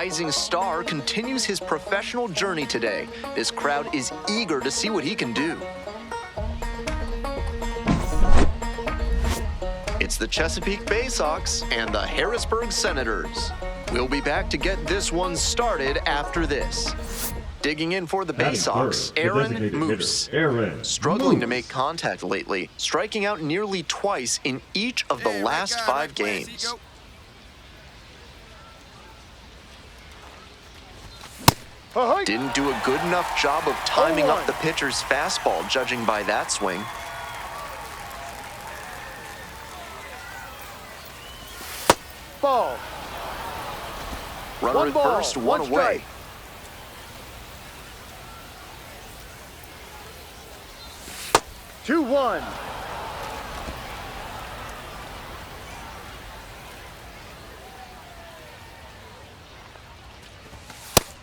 rising star continues his professional journey today. This crowd is eager to see what he can do. It's the Chesapeake Bay Sox and the Harrisburg Senators. We'll be back to get this one started after this. Digging in for the Bay Sox, Aaron Moose. Struggling to make contact lately, striking out nearly twice in each of the last 5 games. Didn't do a good enough job of timing up the pitcher's fastball, judging by that swing. Ball. Runner at first, one away. Two, 1.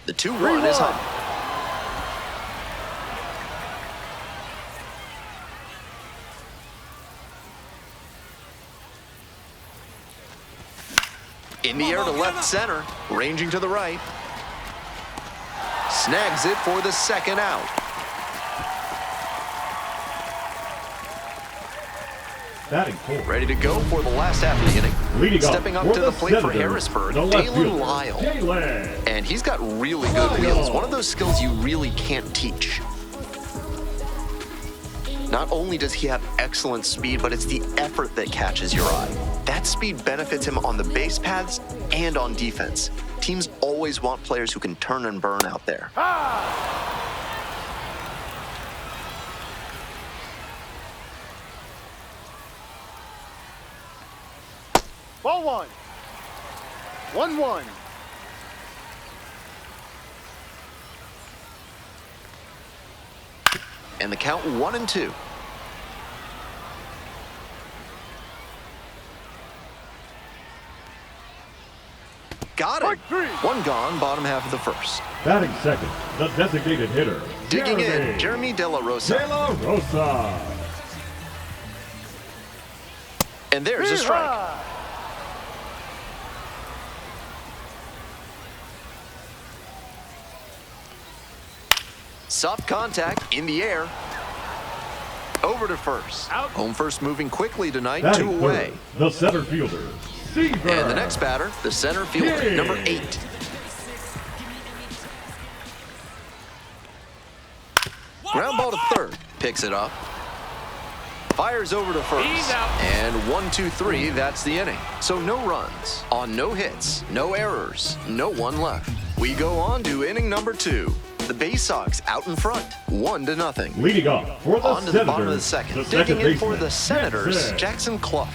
The 2-1 is up. In the air to left center, ranging to the right. Snags it for the second out. Ready to go for the last half of the inning. Stepping up to the plate for Harrisburg, Dalen Lyle. And he's got really good wheels. One of those skills you really can't teach. Not only does he have excellent speed, but it's the effort that catches your eye. That speed benefits him on the base paths and on defense. Teams always want players who can turn and burn out there. Ball 1. 1-1. And the count 1-2. Got it. One gone, bottom half of the first. Batting second, the designated hitter. Digging in, Jeremy De La Rosa. And there's a strike. Soft contact in the air. Over to first. Home first moving quickly tonight, Batting 2 away. third, the center fielder, Seaver. And the next batter, the center fielder, number 8. Ground ball to third. Picks it up. Fires over to first. And 1-2-3, that's the inning. So no runs, on no hits, no errors, no one left. We go on to inning number 2. The Bay Sox out in front, 1-0. Leading off for the On to the bottom of the second. Digging in for the Senators, Jackson. Jackson Clough.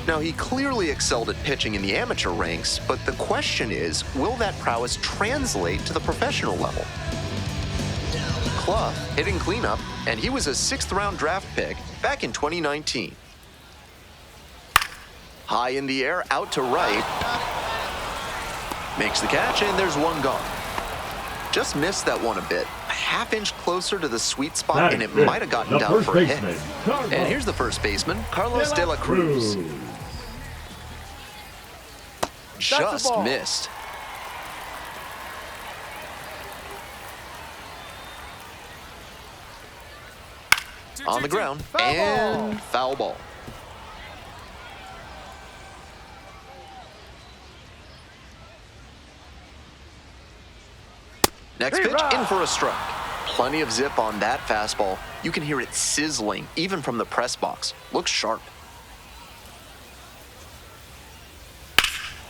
Now, he clearly excelled at pitching in the amateur ranks, but the question is, will that prowess translate to the professional level? Clough hitting cleanup, and he was a 6th-round draft pick back in 2019. High in the air, out to right. Makes the catch, and there's one gone. Just missed that one a bit. A half-inch closer to the sweet spot, and it might have gotten down for a hit. And here's the first baseman, Carlos De La Cruz. Just missed. On the ground, and foul ball. Next pitch, in for a strike. Plenty of zip on that fastball. You can hear it sizzling, even from the press box. Looks sharp.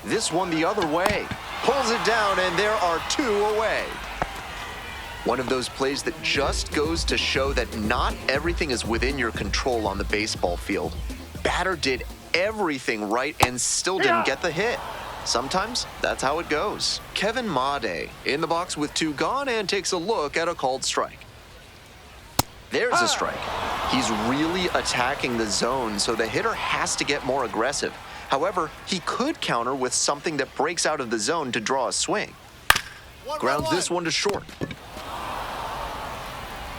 This one the other way. Pulls it down, and there are 2 away. One of those plays that just goes to show that not everything is within your control on the baseball field. Batter did everything right and still didn't get the hit. Sometimes that's how it goes. Kevin Made in the box with 2 gone and takes a look at a called strike. There's a strike. He's really attacking the zone, so the hitter has to get more aggressive. However, he could counter with something that breaks out of the zone to draw a swing. Grounds this one to short.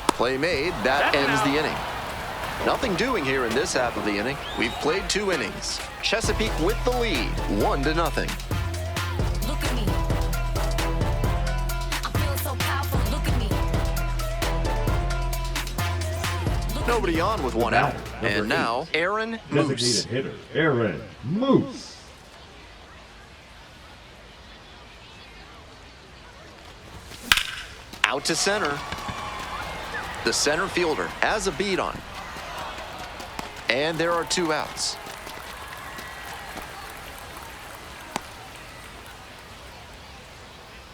Play made, that ends the inning. Nothing doing here in this half of the inning. We've played 2 innings. Chesapeake with the lead, 1-0. Nobody on with one out. And now, Aaron Moose. Designated hitter, Aaron Moose. Out to center. The center fielder has a beat on. And there are 2 outs.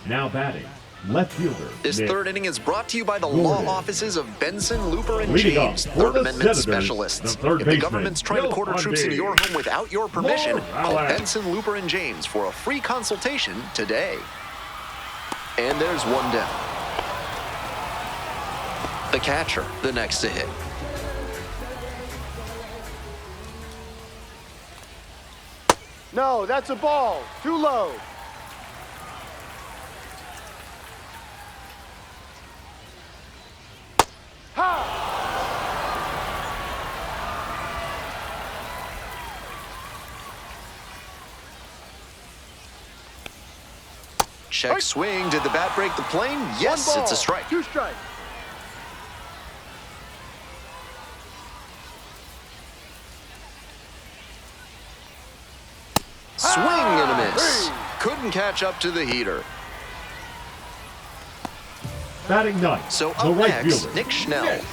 Now batting, left fielder. This Nick. third inning is brought to you by the Gordon. law offices of Benson, Looper, and Leading James, off for Third the Amendment Senators, specialists. the third If the baseman, government's trying to Bill quarter troops into your home without your permission, call Morales. Benson, Looper, and James for a free consultation today. And there's one down. The catcher, the next to hit. No, that's a ball. Too low. Ha! Check swing. Did the bat break the plane? Yes, One ball, it's a strike. 2 strikes. Swing and a miss. 3. Couldn't catch up to the heater. Batting ninth, So the up right next, fielder. Nick Schnell. Nick.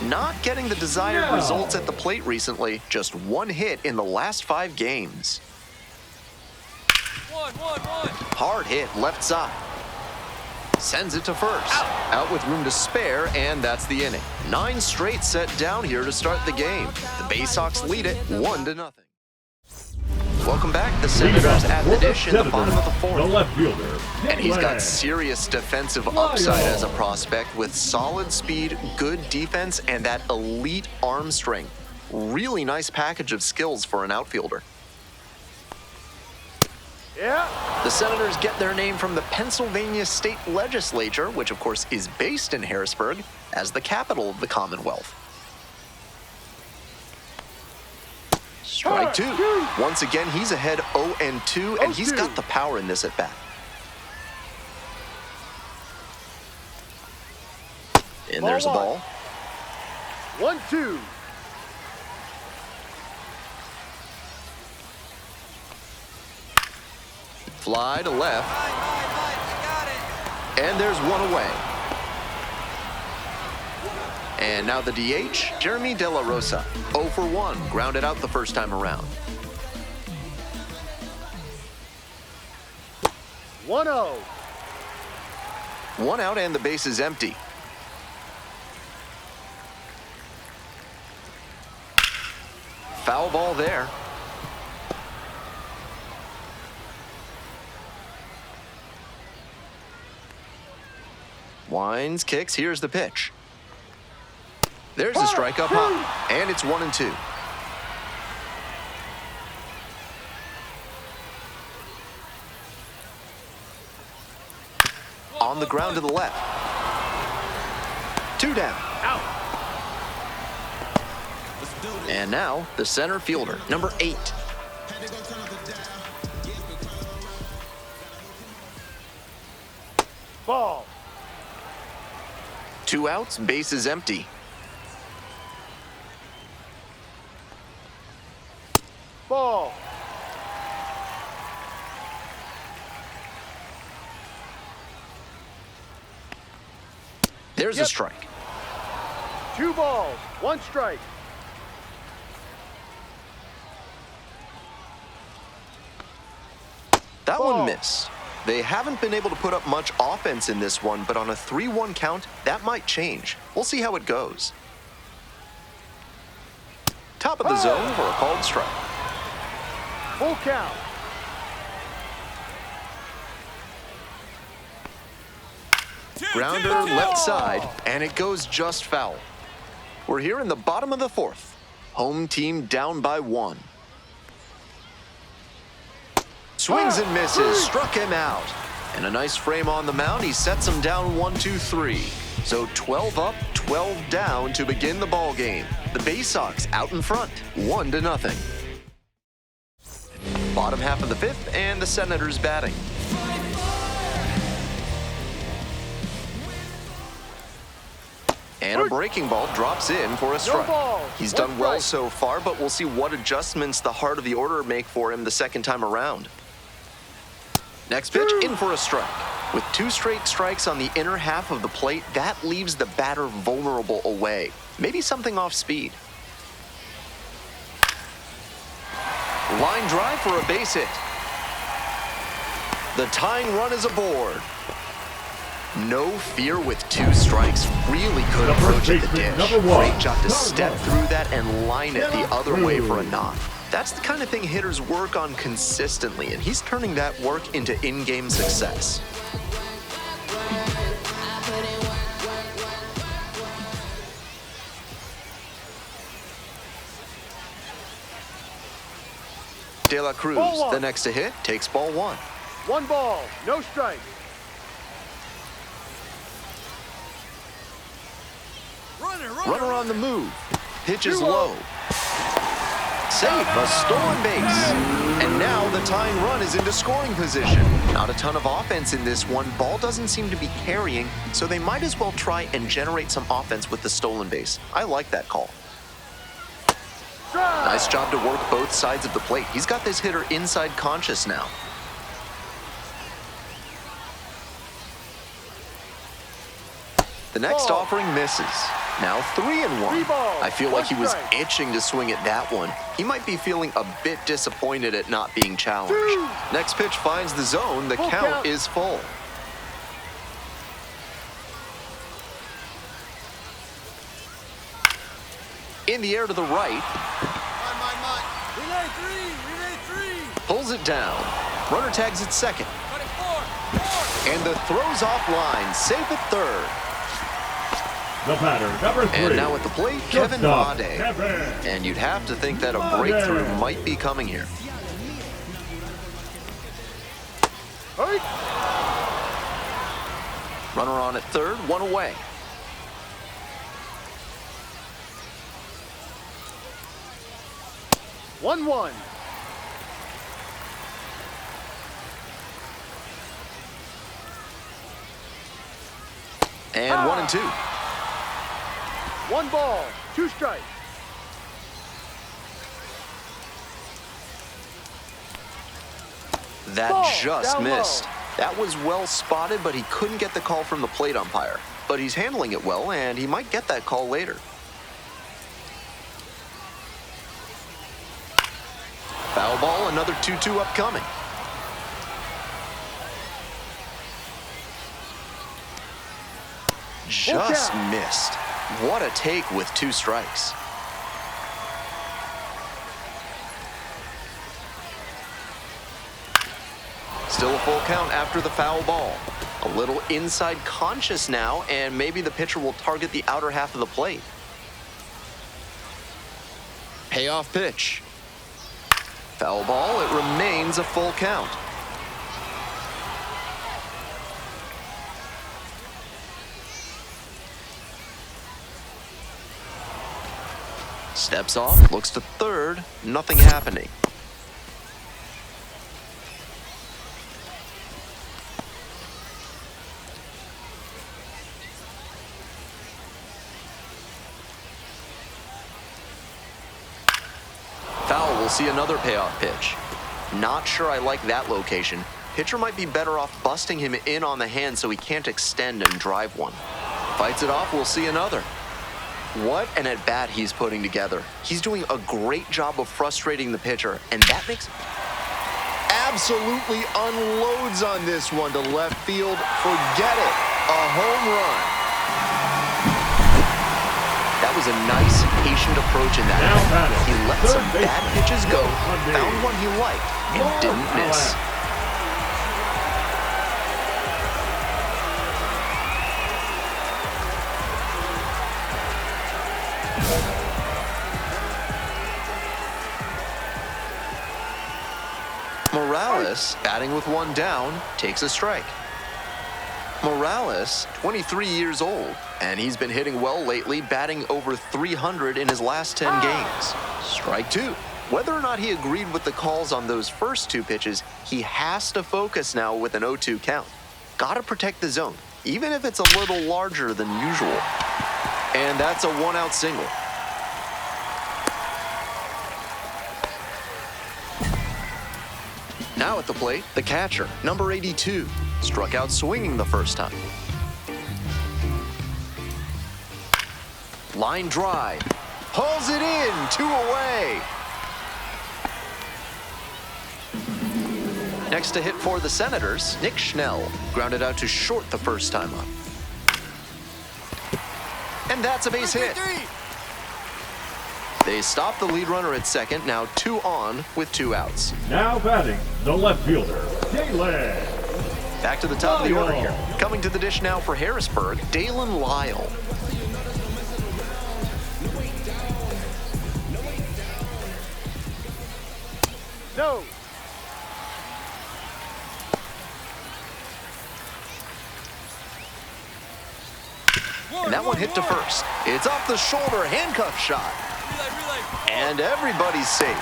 Not getting the desired Schnell. results at the plate recently. Just 1 hit in the last 5 games. Hard hit left side. Sends it to first. Out with room to spare, and that's the inning. 9 straight set down here to start the game. The Bay Sox lead it 1-0. Welcome back. The Leading Senators off at for the the dish in the bottom of the Senators, the 4th. left fielder. And he's got Nick serious defensive Lyle. upside as a prospect with solid speed, good defense, and that elite arm strength. Really nice package of skills for an outfielder. Yeah. The Senators get their name from the Pennsylvania State Legislature, which of course is based in Harrisburg, as the capital of the Commonwealth. Strike 2. Once again, he's ahead 0-2, and he's got the power in this at bat. And there's a ball. 1-2. Fly to left. And there's one away. And now the DH, Jeremy De La Rosa. 0 for 1, grounded out the first time around. 1-0. 1 out and the base is empty. Foul ball there. Winds, kicks, here's the pitch. There's the strike up high, and it's 1-2. On the ground to the left. 2 down. Out. And now the center fielder, number 8. Ball. 2 outs, base is empty. Ball. There's a strike. 2 balls, 1 strike. That Ball. one missed. They haven't been able to put up much offense in this one, but on a 3-1 count, that might change. We'll see how it goes. Top of the zone for a called strike. Full count. Grounder left side, and it goes just foul. We're here in the bottom of the 4th. Home team down by 1. Swings and misses, struck him out. And a nice frame on the mound, he sets him down 1-2-3. So 12 up, 12 down to begin the ball game. The Bay Sox out in front, 1-0. Bottom half of the 5th, and the Senators batting. And a breaking ball drops in for a strike. ball. He's One done well strike. so far, but we'll see what adjustments the heart of the order make for him the second time around. Next pitch, in for a strike. With 2 straight strikes on the inner half of the plate, that leaves the batter vulnerable away. Maybe something off speed. Line drive for a base hit. The tying run is aboard. No fear with 2 strikes. Really good approach at the dish. Great job to step through that and line it the other way for a knock. That's the kind of thing hitters work on consistently, and he's turning that work into in-game success. De La Cruz, the next to hit, takes ball 1. 1 ball, no strike. Runner on the move. Pitch is low. Safe, a stolen base. And now the tying run is into scoring position. Not a ton of offense in this one. Ball doesn't seem to be carrying, so they might as well try and generate some offense with the stolen base. I like that call. Nice job to work both sides of the plate. He's got this hitter inside conscious now. The next offering misses. Now 3-1. I feel like he was itching to swing at that one. He might be feeling a bit disappointed at not being challenged. Next pitch finds the zone. The count is full. In the air to the right. Relay 3. Pulls it down. Runner tags at second. And the throw's offline. Safe at third. The batter, number 3. And now at the plate, Kevin Shortstop, Vade. Kevin. And you'd have to think that a breakthrough might be coming here. Runner on at third, 1 away. One. And 1 and 2. 1 ball, 2 strikes. That Ball, just down missed. low. That was well spotted, but he couldn't get the call from the plate umpire. But he's handling it well, and he might get that call later. Foul ball, another 2-2 upcoming. Just missed. What a take with 2 strikes. Still a full count after the foul ball. A little inside conscious now, and maybe the pitcher will target the outer half of the plate. Payoff pitch. Foul ball, it remains a full count. Steps off, looks to third, nothing happening. Foul will see another payoff pitch. Not sure I like that location. Pitcher might be better off busting him in on the hand so he can't extend and drive one. Fights it off, we'll see another. What an at-bat he's putting together. He's doing a great job of frustrating the pitcher, and that makes... Absolutely unloads on this one to left field. Forget it. A home run. That was a nice, patient approach in that inning. He let some bad pitches go, found one he liked, and didn't miss. Morales, batting with 1 down, takes a strike. Morales, 23 years old, and he's been hitting well lately, batting over 300 in his last 10 games. Strike 2. Whether or not he agreed with the calls on those first 2 pitches, he has to focus now with an 0-2 count. Gotta protect the zone, even if it's a little larger than usual. And that's a one-out single. Now at the plate, the catcher, number 82, struck out swinging the first time. Line drive, hauls it in, 2 away. Next to hit for the Senators, Nick Schnell grounded out to short the first time up. And that's a base hit. They stop the lead runner at second, now 2 on with 2 outs. Now batting, the left fielder, Dalen. Back to the top of the order here. Coming to the dish now for Harrisburg, Dalen Lyle. No. And that one hit to first. It's off the shoulder, handcuff shot. And everybody's safe.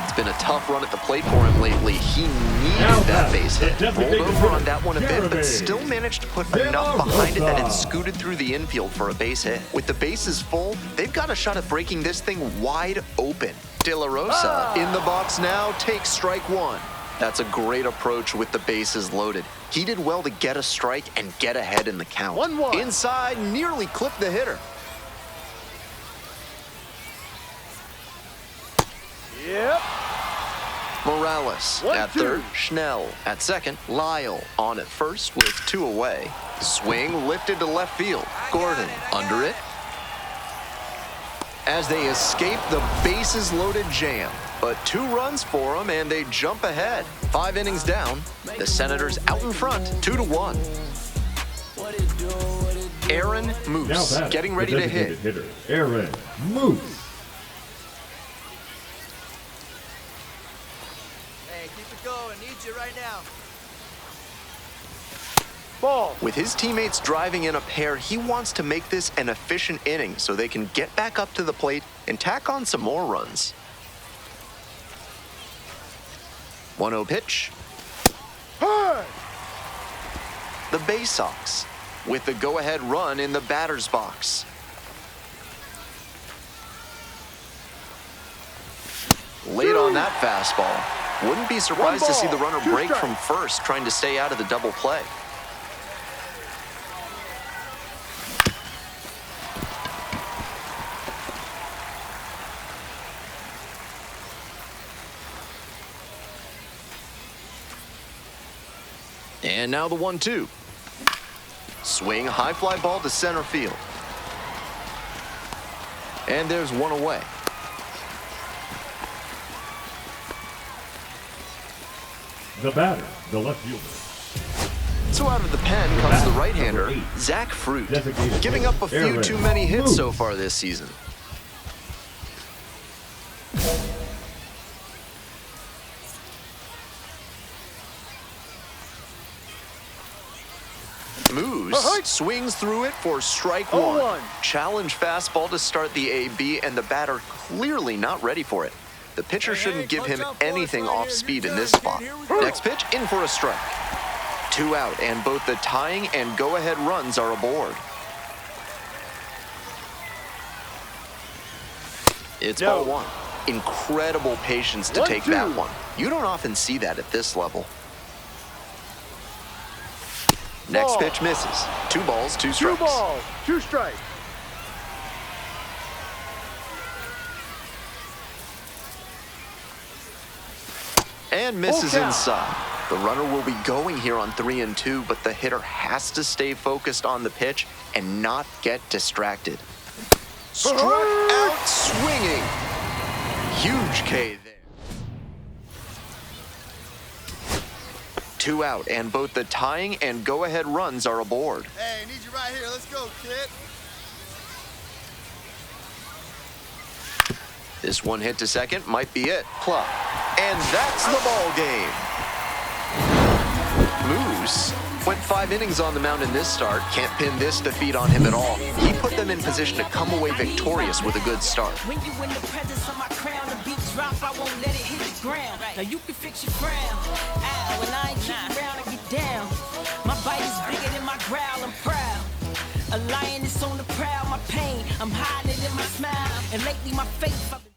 It's been a tough run at the plate for him lately. He needed that base hit. Rolled over on that one a bit, but still managed to put enough behind it that it scooted through the infield for a base hit. With the bases full, they've got a shot at breaking this thing wide open. De La Rosa in the box now takes strike 1. That's a great approach with the bases loaded. He did well to get a strike and get ahead in the count. 1-1. Inside, nearly clipped the hitter. Yep. Morales at 1-2. third, Schnell at second, Lyle on at first with 2 away. Swing lifted to left field. Gordon under it. As they escape the bases loaded jam. But 2 runs for them and they jump ahead. 5 innings down, the Senators out in front, 2-1. Aaron Moose getting ready to hit. Hitter, Aaron Moose. Hey, keep it going. Need you right now. Ball. With his teammates driving in a pair, he wants to make this an efficient inning so they can get back up to the plate and tack on some more runs. 1-0 pitch. Hey! The Bay Sox with the go-ahead run in the batter's box. Late on that fastball. Wouldn't be surprised to see the runner break from first, trying to stay out of the double play. And now the 1-2. Swing, high fly ball to center field. And there's 1 away. The batter, the left fielder. So out of the pen comes the right-hander, Zach Fruit, giving up a few too many hits so far this season. Moose swings through it for strike 1. Challenge fastball to start the AB, and the batter clearly not ready for it. The pitcher shouldn't give him anything off speed in this spot. Next pitch, in for a strike. 2 out, and both the tying and go-ahead runs are aboard. It's ball 1. Incredible patience to take that one. You don't often see that at this level. Next pitch misses. 2 balls, 2 strikes. 2 balls, 2 strikes. And misses inside. The runner will be going here on 3-2, but the hitter has to stay focused on the pitch and not get distracted. Struck out swinging. Huge K there. 2 out, and both the tying and go-ahead runs are aboard. Hey, need you right here. Let's go, kid. This one hit to second might be it. Plop. And that's the ball game. Moose went 5 innings on the mound in this start. Can't pin this defeat on him at all. He put them in position to come away victorious with a good start. When you in the presence of my crown, the beat drop, I won't let it hit the ground. Now you can fix your frown. When I ain't keep around, I get down. My bite is bigger than my growl, I'm proud. A pain. I'm hiding it in my smile, and lately my faith. I've been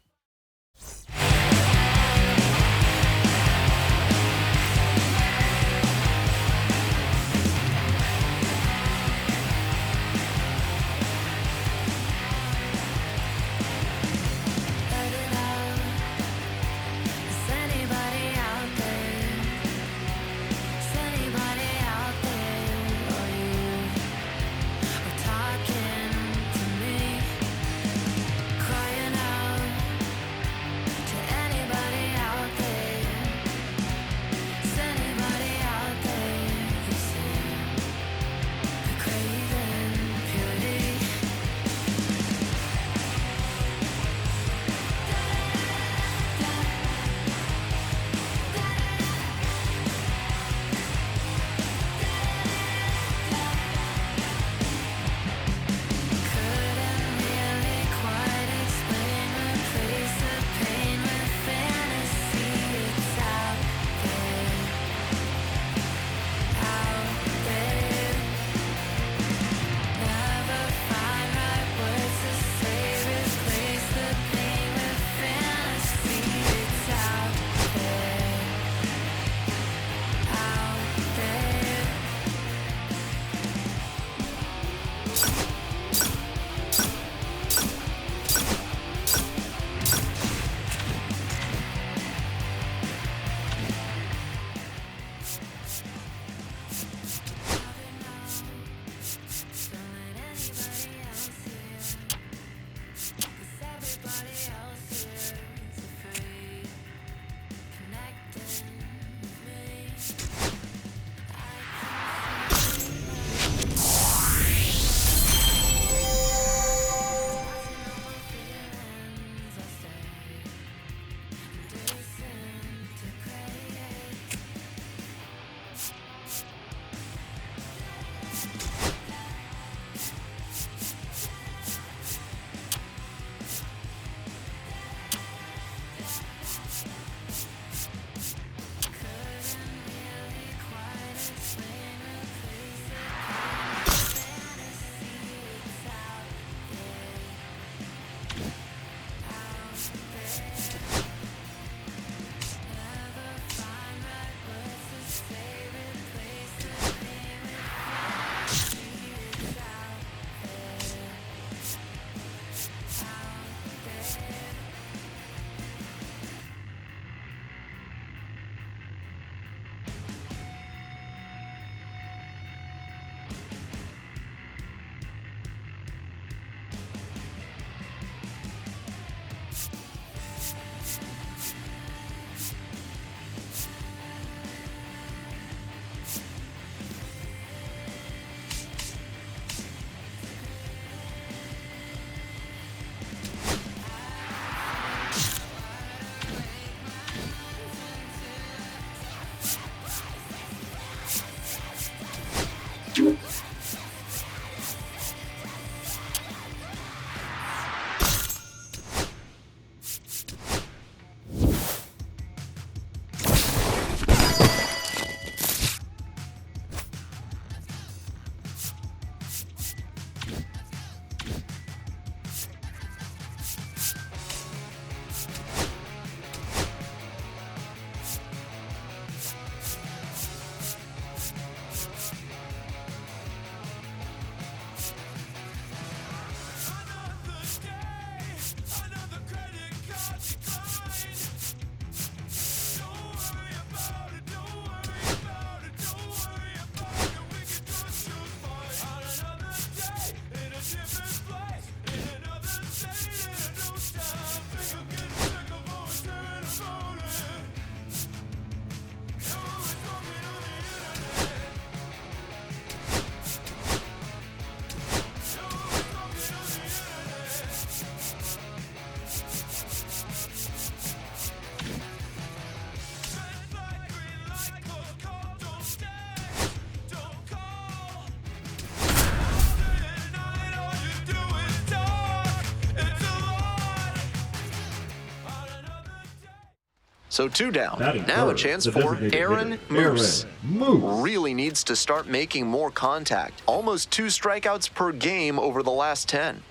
So 2 down. Batting Now a third, chance the for designated Aaron hitter, Moose. Aaron Moose. Really needs to start making more contact. Almost 2 strikeouts per game over the last 10.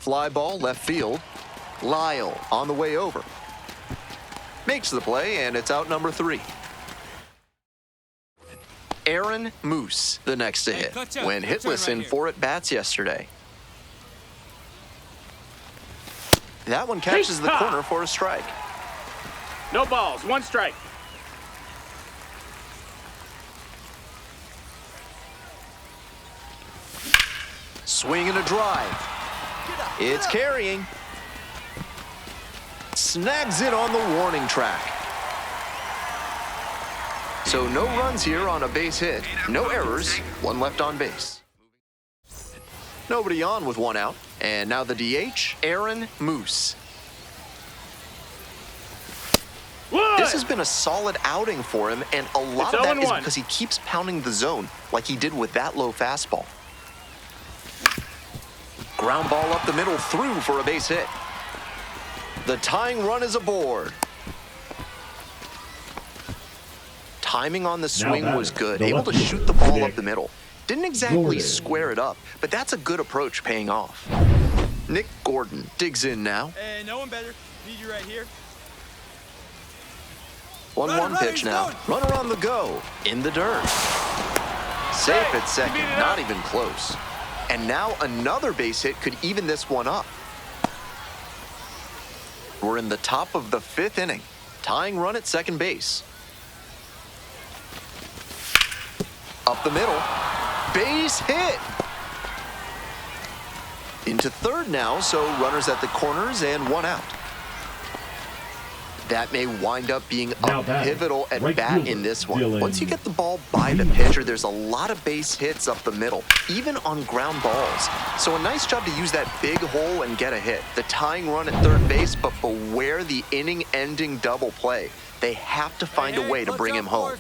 fly ball left field. Lyle on the way over. Makes the play, and it's out number 3. Aaron Moose, the next to hit, went hitless in 4 at-bats yesterday. That one catches the corner for a strike. No balls, 1 strike. Swing and a drive. It's carrying. Snags it on the warning track. So no runs here on a base hit. No errors. 1 left on base. Nobody on with 1 out. And now the DH, Aaron Moose. This has been a solid outing for him, and a lot of that is because he keeps pounding the zone like he did with that low fastball. Ground ball up the middle, through for a base hit. The tying run is aboard. Timing on the swing was good, able to shoot the ball up the middle. Didn't exactly square it up, but that's a good approach paying off. Nick Gordon digs in now. Hey, no one better. Need you right here. 1-1 pitch now. Runner on the go. In the dirt. Safe at second. Not even close. And now another base hit could even this one up. We're in the top of the 5th inning. Tying run at second base. Up the middle. Base hit. Into third now, so runners at the corners and 1 out. That may wind up being a pivotal at-bat in this one. Once you get the ball by the pitcher, there's a lot of base hits up the middle, even on ground balls. So a nice job to use that big hole and get a hit. The tying run at third base, but beware the inning-ending double play. They have to find a way to bring him home.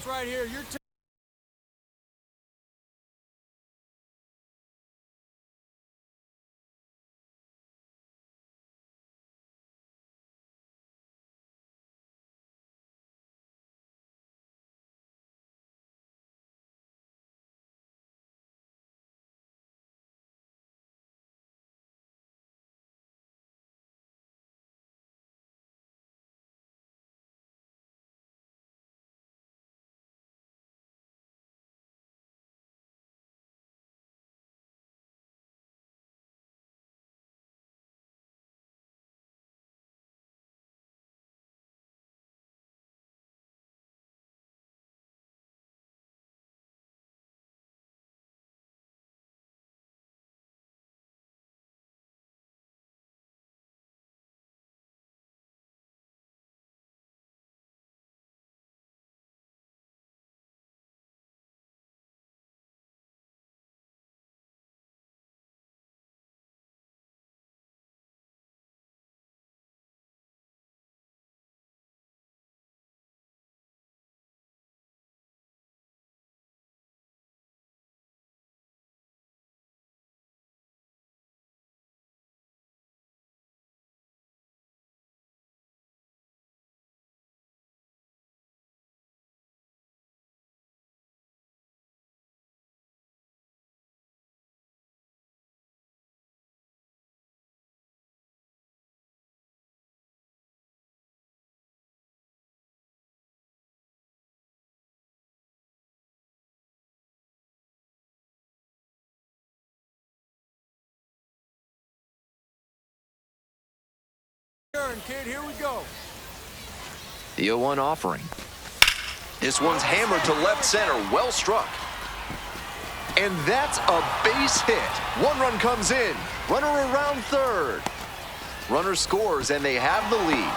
Kid, here we go. The 0-1 offering. This one's hammered to left center, well struck. And that's a base hit. 1 run comes in, runner around third. Runner scores, and they have the lead.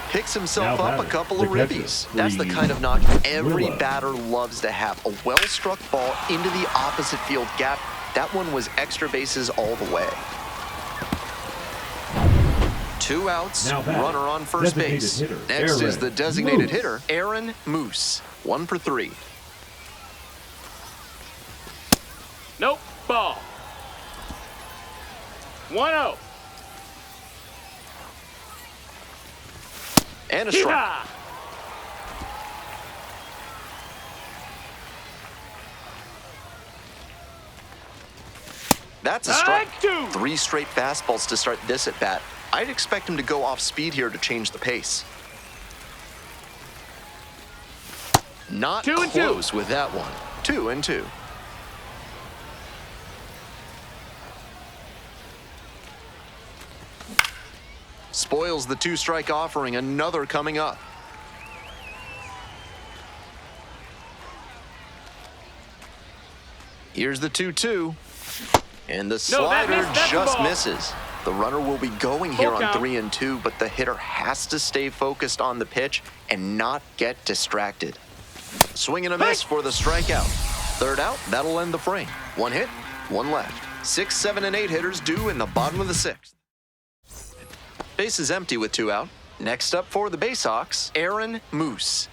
Picks himself up a couple of ribbies. That's the kind of knock every batter loves to have. A well-struck ball into the opposite field gap. That one was extra bases all the way. 2 outs, runner on first base. Next is the designated hitter, Aaron Moose. 1 for 3. Nope, ball. 1-0. And a strike. That's a strike. Strike 2. 3 straight fastballs to start this at bat. I'd expect him to go off speed here to change the pace. Not 2 and 2. close with that one. 2 and 2. Spoils the 2-strike offering. Another coming up. Here's the 2-2. And the slider That's just the ball. misses. The runner will be going here Full on count. 3 and 2, but the hitter has to stay focused on the pitch and not get distracted. Swing and a miss for the strikeout. Third out, that'll end the frame. 1 hit, 1 left. 6, 7, and 8 hitters due in the bottom of the 6th. Base is empty with 2 out. Next up for the Baysox, Aaron Moose.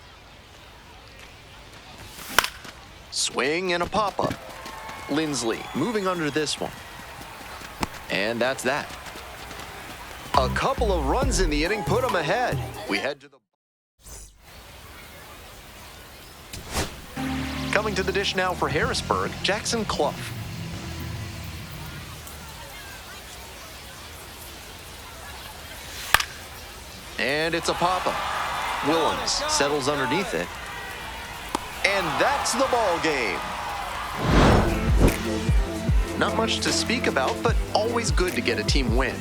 Swing and a pop-up. Lindsley moving under this one. And that's that. A couple of runs in the inning put them ahead. We head to the... Coming to the dish now for Harrisburg, Jackson Clough. And it's a pop-up. Willems settles underneath it. And that's the ball game. Not much to speak about, but always good to get a team win.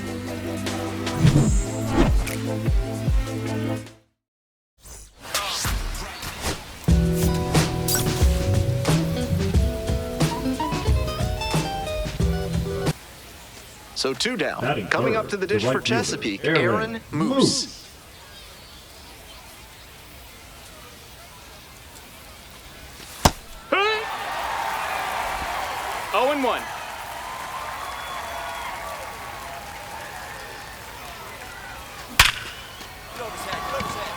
So 2 down. Batting Coming third, up to the the dish right for fielder, Chesapeake, Aaron Aaron Moose. Hey! 0-1.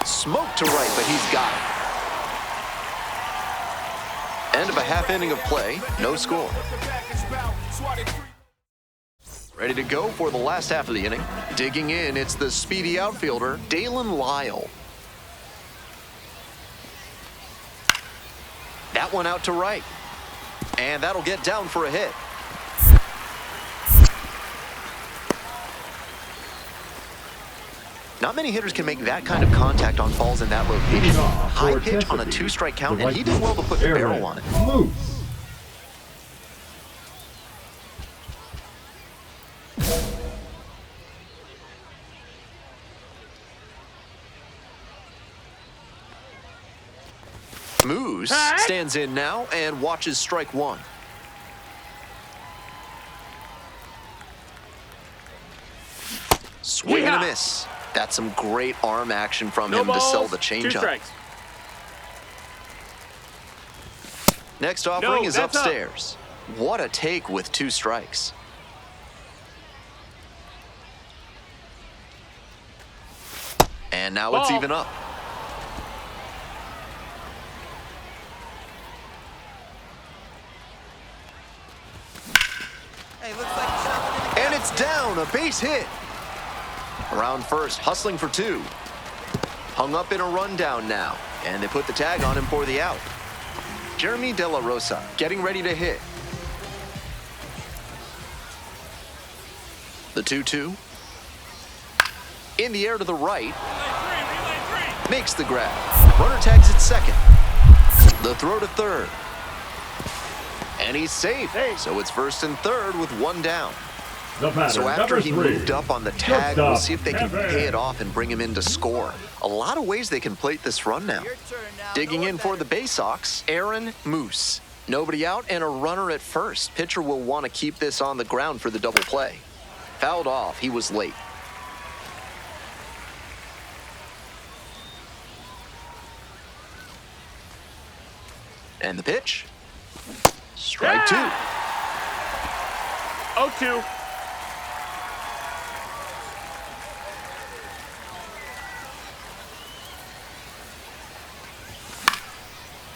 Smoke to right, but he's got it. End of a half inning of play, no score. Ready to go for the last half of the inning. Digging in, it's the speedy outfielder, Dalen Lyle. That one out to right. And that'll get down for a hit. Not many hitters can make that kind of contact on balls in that location. Leading off High for pitch on a Chesapeake, 2-strike count, the and right he did well to put the fielder, barrel on it. Moose. Moose stands in now and watches strike 1. Swing and a miss. That's some great arm action from No him to sell balls, the 2 changeup. strikes. Next offering No, is that's up. upstairs. What a take with 2 strikes. And now it's Ball. even up. And it's down, a base hit. Around first, hustling for 2. Hung up in a rundown now, and they put the tag on him for the out. Jeremy De La Rosa getting ready to hit. The 2-2. In the air to the right. Makes the grab. Runner tags at second. The throw to third. And he's safe. So it's first and third with 1 down. The batter, So after number he 3, moved up on the tag, shortstop, we'll see if they can Evan. pay it off and bring him in to score. A lot of ways they can plate this run now. Digging in for the Baysox, Aaron Moose. Nobody out and a runner at first. Pitcher will want to keep this on the ground for the double play. Fouled off, he was late. And the pitch? Strike 2. 0-2.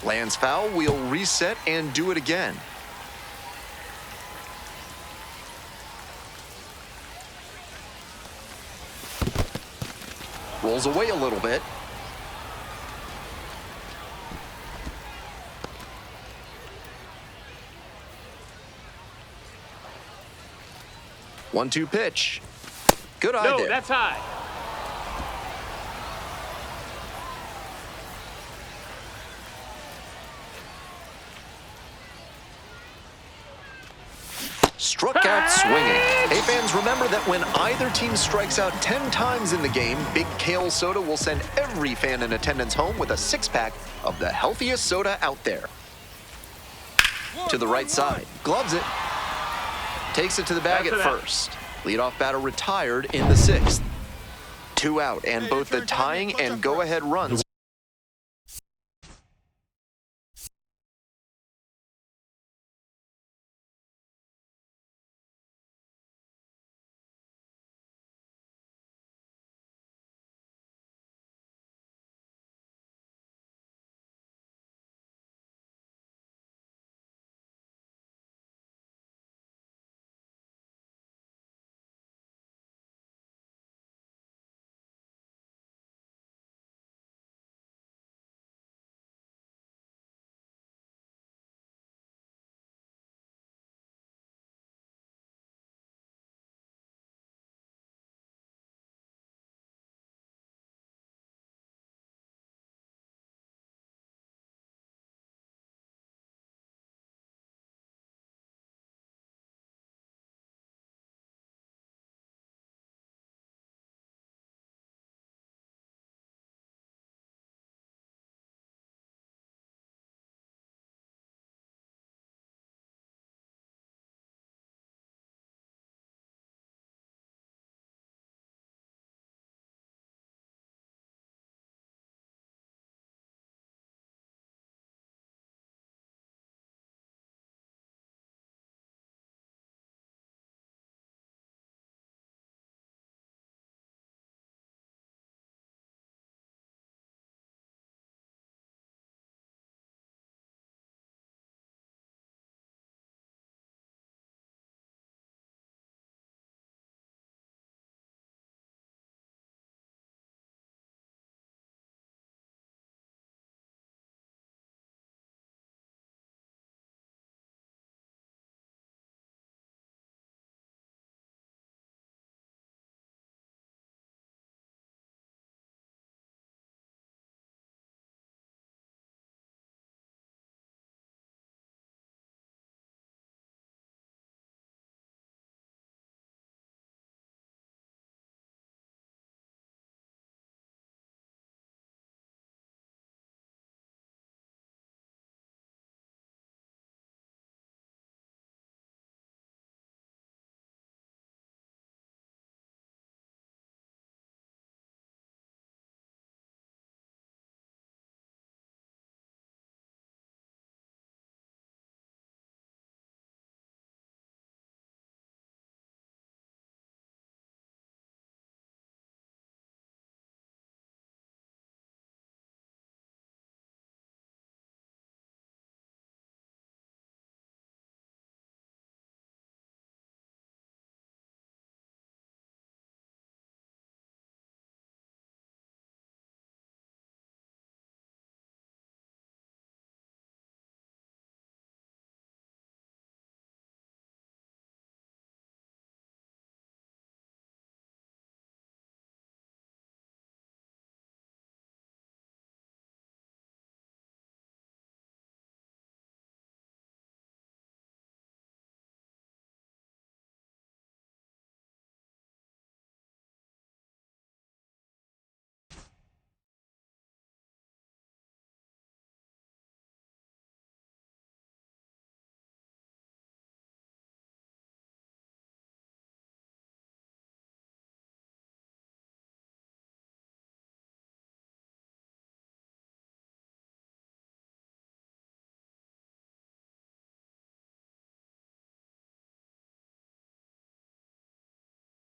Lands foul, we'll reset and do it again. Rolls away a little bit. 1-2 pitch. Good eye No, there. that's high. Struck out swinging. Hey, fans, remember that when either team strikes out 10 times in the game, Big Kale Soda will send every fan in attendance home with a 6-pack of the healthiest soda out there. To the right side. Gloves it. Takes it to the bag at first. Leadoff batter retired in the 6th. 2 out, and both the tying and go-ahead runs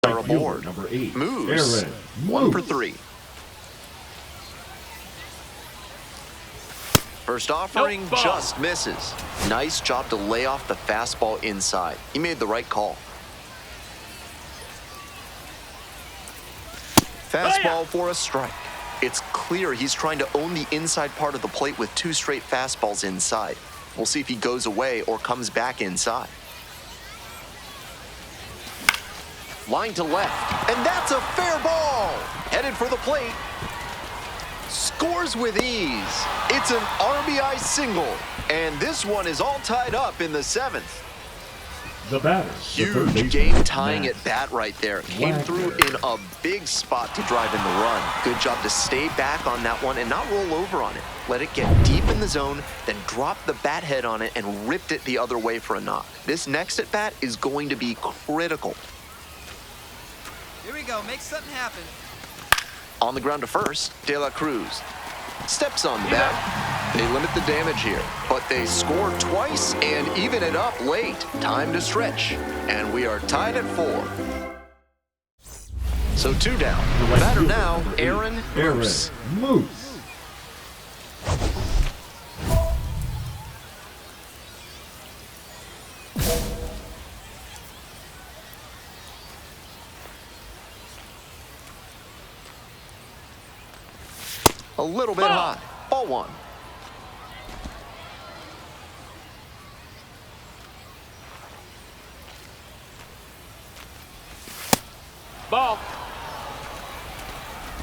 are aboard. Number 8, Moves. Aaron 1 for Moose. 3. First offering Nope, ball. just misses. Nice job to lay off the fastball inside. He made the right call. Fastball for a strike. It's clear he's trying to own the inside part of the plate with 2 straight fastballs inside. We'll see if he goes away or comes back inside. Line to left, and that's a fair ball. Headed for the plate. Scores with ease. It's an RBI single, and this one is all tied up in the 7th. The batter, the third Huge baseman, game-tying Matt at bat right there. Came Wagner. through in a big spot to drive in the run. Good job to stay back on that one and not roll over on it. Let it get deep in the zone, then drop the bat head on it and ripped it the other way for a knock. This next at bat is going to be critical. Here we go. Make something happen. On the ground to first, De La Cruz steps on the bat. They limit the damage here, but they score twice and even it up late. Time to stretch, and we are tied at 4. So 2 down. The right Batter fielder, now, number 8, Aaron Moose. Moose. A little bit high. Ball 1. Ball.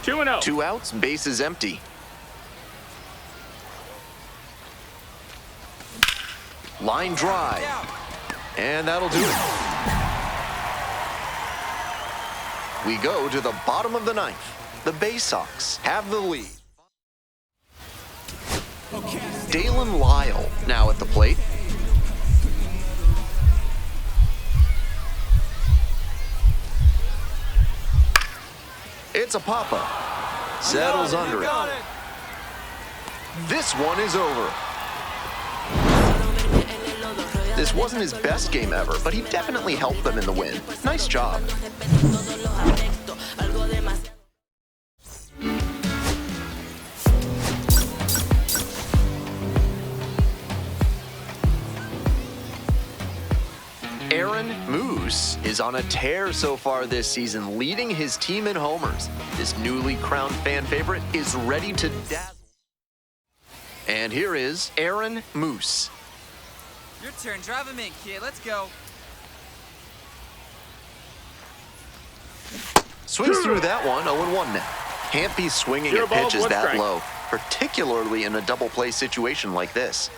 2-0. 2 outs, base is empty. Line drive. And that'll do it. We go to the bottom of the 9th. The Bay Sox have the lead. Dalen Lyle now at the plate. It's a pop-up. Settles under it. This one is over. This wasn't his best game ever, but he definitely helped them in the win. Nice job. Aaron Moose is on a tear so far this season, leading his team in homers. This newly crowned fan favorite is ready to dazzle. And here is Aaron Moose. Your turn. Drive him in, kid. Let's go. Swings through that one, 0-1 now. Can't be swinging 0 at balls, pitches 1 that strike. low, particularly in a double play situation like this.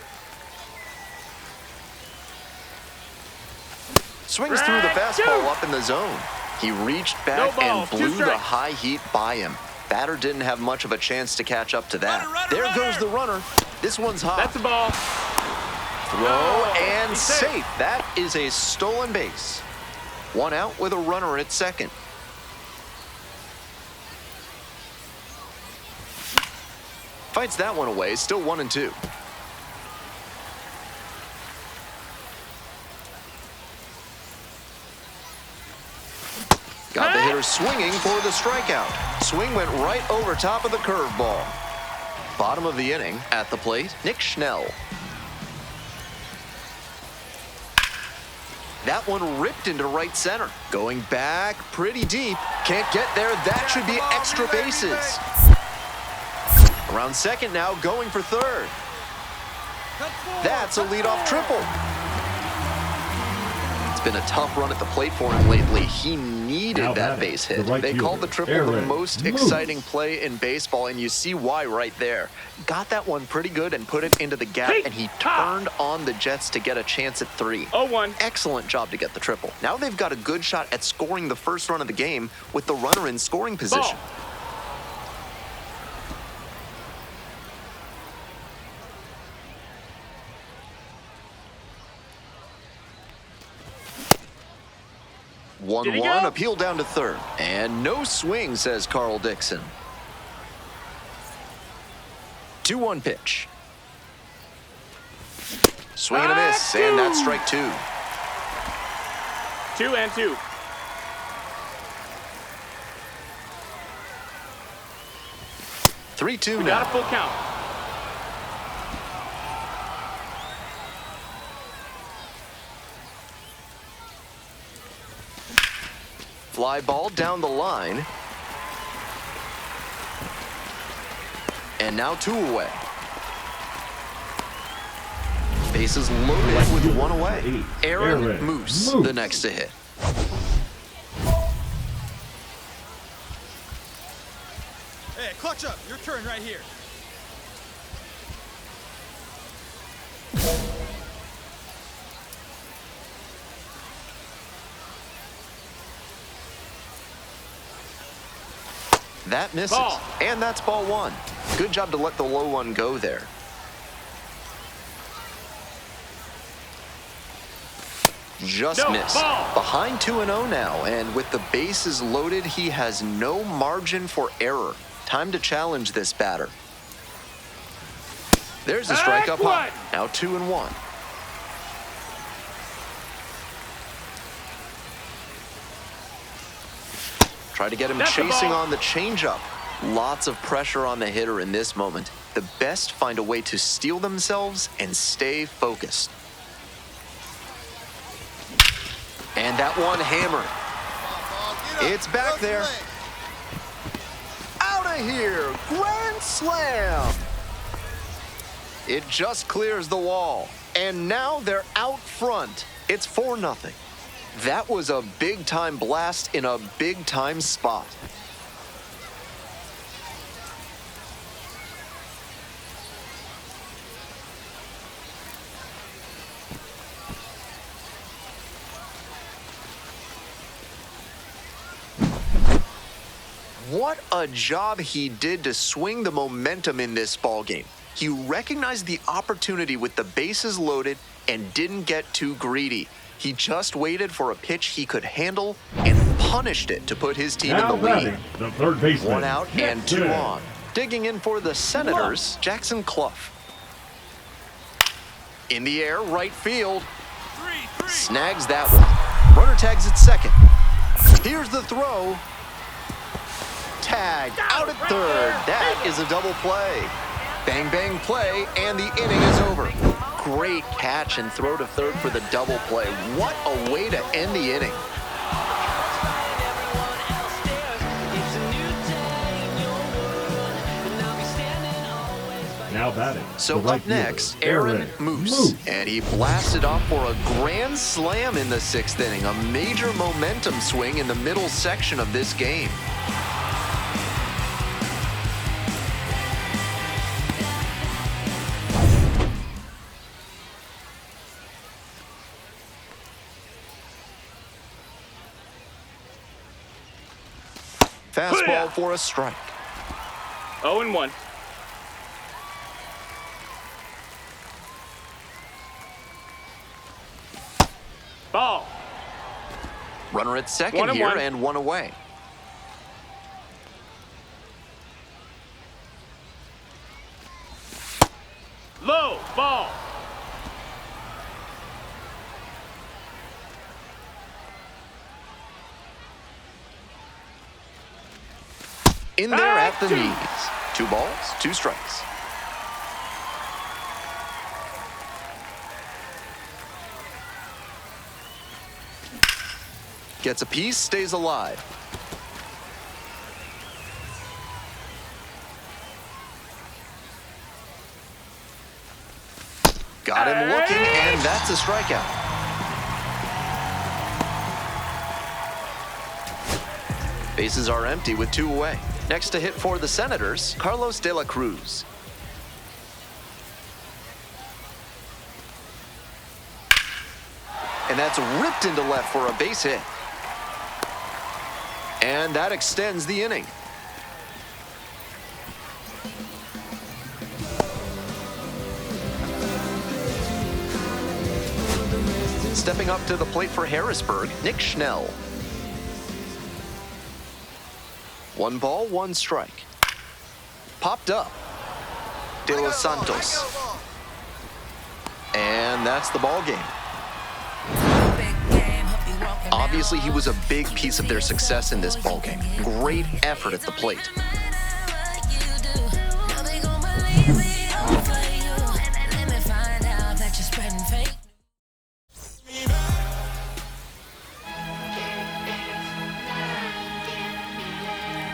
Swings through the fastball up in the zone. He reached back No balls, and 2 blew the strikes. high heat by him. Batter didn't have much of a chance to catch up to that. Runner, There runner. goes the runner. This one's hot. That's a ball. Throw No, and he's safe. safe. That is a stolen base. 1 out with a runner at second. Fights that one away, still 1-2. Got the hitter swinging for the strikeout. Swing went right over top of the curveball. Bottom of the inning, at the plate, Nick Schnell. That one ripped into right center. Going back pretty deep. Can't get there. That should be extra bases. Around second now, going for third. That's a leadoff triple. It's been a tough run at the plate for him lately. He needed Now that batting, base the hit. right They called the fielder, triple the Aaron most Moose. exciting play in baseball, and you see why right there. Got that one pretty good and put it into the gap, and he turned on the Jets to get a chance at 3. 0-1. Excellent job to get the triple. Now they've got a good shot at scoring the first run of the game with the runner in scoring position. Ball. Did he 1-1, go? appeal down to third. And no swing, says Carl Dixon. 2-1 pitch. Swing and a miss, and that's strike 2. 2-2. 3-2 Got a now. full count. Fly ball down the line. And now 2 away. Bases loaded with 1 away. Aaron Moose, the next to hit. Watch up. Your turn right here. That misses. Ball. And that's ball one. Good job to let the low one go there. Just No, missed. ball. Behind 2-0 now, and with the bases loaded, he has no margin for error. Time to challenge this batter. There's a strikeout pop. Now 2-1. Try to get him That's the chasing ball. on the changeup. Lots of pressure on the hitter in this moment. The best find a way to steel themselves and stay focused. And that one hammered. It's back there. Out of here. Grand slam. It just clears the wall. And now they're out front. It's 4-0. That was a big-time blast in a big-time spot. What a job he did to swing the momentum in this ballgame. He recognized the opportunity with the bases loaded and didn't get too greedy. He just waited for a pitch he could handle and punished it to put his team Now in the lead. batting, the third baseman. One out and two Jackson. on. Digging in for the Senators, Jackson Clough. In the air, right field. Snags that one. Runner tags at second. Here's the throw. Tag out at third. That is a double play. Bang, bang play, and the inning is over. Great catch and throw to third for the double play. What a way to end the inning. Now batting. So the right up next, fielder, Aaron Moose. And he blasted off for a grand slam in the sixth inning. A major momentum swing in the middle section of this game. Fastball for a strike. 0-1. Ball. Runner at second 1-1. here and one away. Low. Ball. In there at the knees. 2 balls, 2 strikes. Gets a piece, stays alive. Got him looking, and that's a strikeout. Bases are empty with 2 away. Next to hit for the Senators, Carlos De La Cruz. And that's ripped into left for a base hit. And that extends the inning. Stepping up to the plate for Harrisburg, Nick Schnell. 1 ball, 1 strike. Popped up. De Los Santos. And that's the ball game. Obviously, he was a big piece of their success in this ball game. Great effort at the plate.